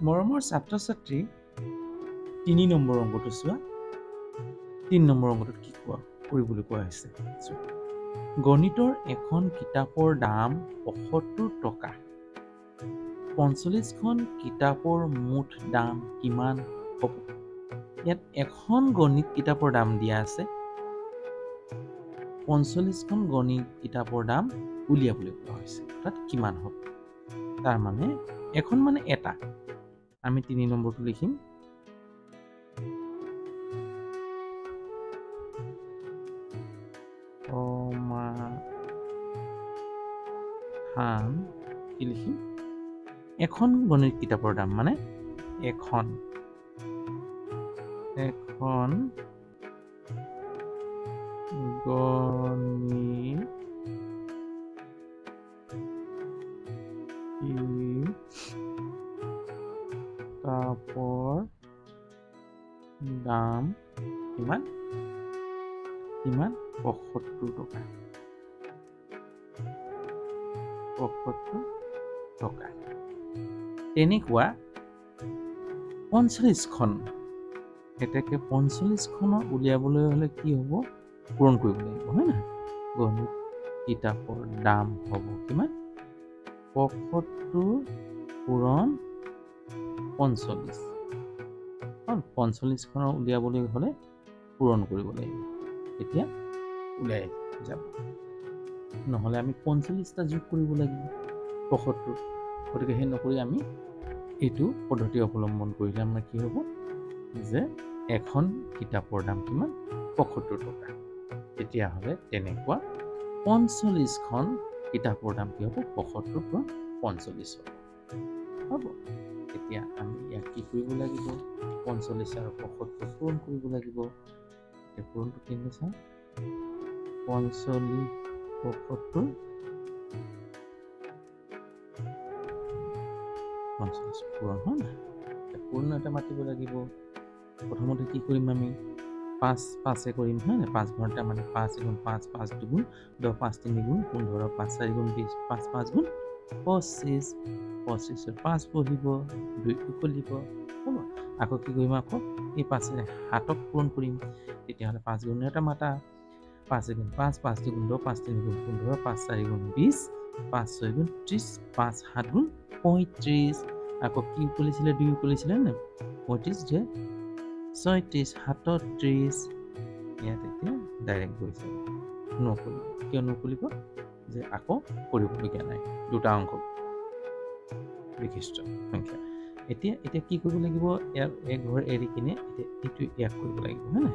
মৰমৰ ছাত্ৰ-ছাত্ৰী ৩ নম্বৰ অংকটো চোৱা। ৩ নম্বৰ অংকটোত কি কৰিবলৈ কোৱা হৈছে? গণিতৰ এখন কিতাপৰ দাম ৭৫ টকা। ৪৫খন কিতাপৰ মুঠ দাম কিমান হ'ব? ইয়াত এখন গণিত কিতাপৰ দাম দিয়া আছে। ৪৫খন গণিত কিতাপৰ দাম উলিয়াবলৈ কোৱা হৈছে। অৰ্থাৎ কিমান হ'ব? তাৰ মানে এখন মানে এটা। আমি ৩ নম্বৰটো লিখিম। কি লিখিম? এখন গণিত কিতাপৰ দাম মানে এখন গণিত কিতাপৰ দাম কিমান? ৭৫ টকা। ৭৫ টকা। তেনেকুৱা ৪৫খন। এতেকে ৪৫খনৰ উলিয়াবলৈ হ'লে কি হ'ব? পূৰণ কৰিব লাগিব, হয় নহয়? গণিত কিতাপৰ দাম হ'ব কিমান? ৭৫ পূৰণ ৪৫। ৪৫খনৰ উলিয়াবলৈ হ'লে পূৰণ কৰিব লাগিব। এতিয়া ওলাই যাব। নহ'লে আমি ৪৫টা যোগ কৰিব লাগিব ৭৫। গতিকে সেই নকৰি আমি এইটো পদ্ধতি অৱলম্বন কৰিলে আমাৰ কি হ'ব? যে এখন কিতাপৰ দাম কিমান? ৭৫ টকা। তেতিয়াহ'লে তেনেকুৱা ৪৫খন কিতাপৰ দাম কি হ'ব? ৭৫ পূৰণ ৪৫ হ'ব। এতিয়া আমি ইয়াক কি কৰিব লাগিব? ৪৫ আৰু ৭৫ পূৰণ কৰিব লাগিব। এতিয়া পূৰণটো কেনেকৈ চাওঁ? ৪৫ ৭৫ ৪৫ পূৰণ হয় নাই? পূৰ্ণ এটা মাতিব লাগিব। প্ৰথমতে কি কৰিম আমি? ৫ কৰিম, হয় নাই? ৫ ঘৰতে মানে ৫ × ৫ ৫ দুগুণ ১০ ৫ ৩ গুণ ১৫ ৫ ৪ গুণ ২০ ৫ ৫ গুণ ২৫ ২৫ৰ ৫ বহিব ২ উকলিব, হ'ব। আকৌ কি কৰিম? আকৌ এই ৫ ৭ক পূৰণ কৰিম। তেতিয়াহ'লে ৫ গুণ এটা মাতা। ৫ × ৫ ৫ দুগুণ ১০ ৫ ৩ গুণ ১৫ ৫ ৪ গুণ ২০ ৫ ৬ গুণ ৩০ ৫ ৭ গুণ ৩৫। আকৌ কি উকলিছিলে? ২ উকলিছিলে নে? ৩৫ যে ৩৬ ৩৭। ইয়াত এতিয়া ডাইৰেক্ট গৈ যাব, নকলিব। কিয় নকলিব? যে আকৌ কৰিবলগীয়া নাই, দুটা অংক বিশিষ্ট সংখ্যা। এতিয়া কি কৰিব লাগিব? ইয়াৰ এক ঘৰ এৰি কিনে এতিয়া এইটো ইয়াক কৰিব লাগিব, হয় নাই?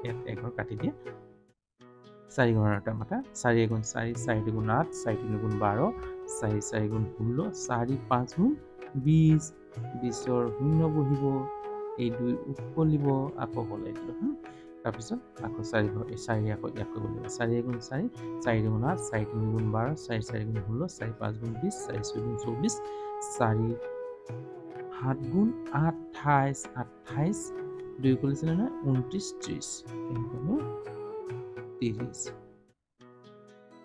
ইয়াত এঘৰ কাটি দিয়ে। ৪ ঘৰ এটা মাতা। ৪ × ৪ ৪ দুগুণ ৮ ৪ ৩ গুণ ১২ ৪ ৪ গুণ ১৬ ৪ ৫ গুণ ২০ ২০ৰ ০ বহিব। এই ২ উকলিব, আকৌ বলাই দিলোঁ, হা। তাৰপিছত আকৌ ৪ ঘৰ ৪ আকৌ ইয়াক কৰিব লাগিব। ৪ × ৪ ৪ দুগুণ ৮ ৪ ৩ গুণ ১২ ৪ ৪ গুণ ১৬ ৪ ৫ গুণ ২০ ৪ ৬ গুণ ২৪ ৪ ৭ গুণ ২৮ ২৮ ২ উকলিছিলে নহয় ২৯ ৩০ ৩০।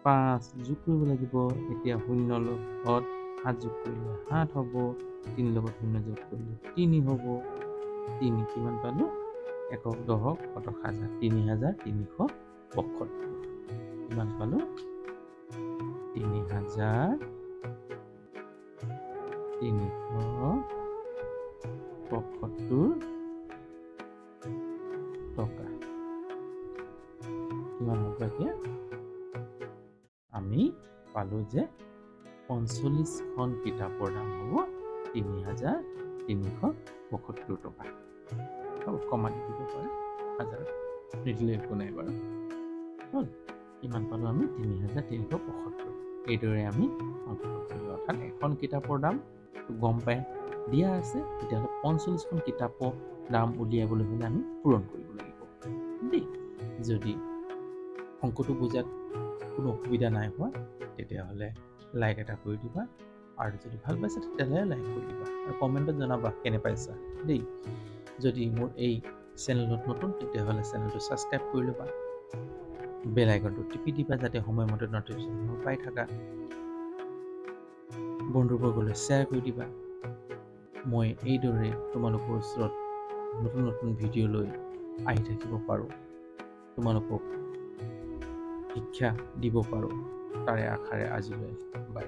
৫ যোগ কৰিব লাগিব। এতিয়া ০ লগত ৭ যোগ কৰিলে ৭ হ'ব। ৩ লগত ০ যোগ কৰিলে ৩ হ'ব। ৩ কিমান পালোঁ? একক দহক শতক হাজাৰ ৩,৩৭৫। কিমান পালোঁ? ৩,৩৭৫ টকা। কিমান হ'ব এতিয়া? আমি পালোঁ যে ৪৫খন কিতাপৰ দাম হ'ব ৩,৩৭৫ টকা। কমা দি দিব পাৰে, হাজাৰ নিদিলে একো নাই বাৰু। হ'ল, কিমান পালোঁ আমি? ৩,৩৭৫। এইদৰে আমি অংকটো কৰিলোঁ। অৰ্থাৎ এখন কিতাপৰ দাম গম পাই দিয়া আছে, তেতিয়াহ'লে ৪৫খন কিতাপৰ দাম উলিয়াবলৈ হ'লে আমি পূৰণ কৰিব লাগিব দেই। যদি অংকটো বুজাত কোনো অসুবিধা নাই হোৱা, তেতিয়াহ'লে লাইক এটা কৰি দিবা। আৰু যদি ভাল পাইছা তেতিয়াহ'লে লাইক কৰি দিবা আৰু কমেণ্টত জনাবা কেনে পাইছা দেই। যদি মোৰ এই চেনেলত নতুন, তেতিয়াহ'লে চেনেলটো ছাবস্ক্ৰাইব কৰি ল'বা। বেল আইকনটো টিপি দিবা যাতে সময়মতে নটিফিকেশ্যন পাই থাকা। বন্ধুবৰ্গলৈ শ্বেয়াৰ কৰি দিবা। মই এইদৰে তোমালোকৰ ওচৰত নতুন নতুন ভিডিঅ' লৈ আহি থাকিব পাৰোঁ, তোমালোকক শিক্ষা দিব পাৰোঁ, তাৰে আশাৰে আজিলৈ বাই।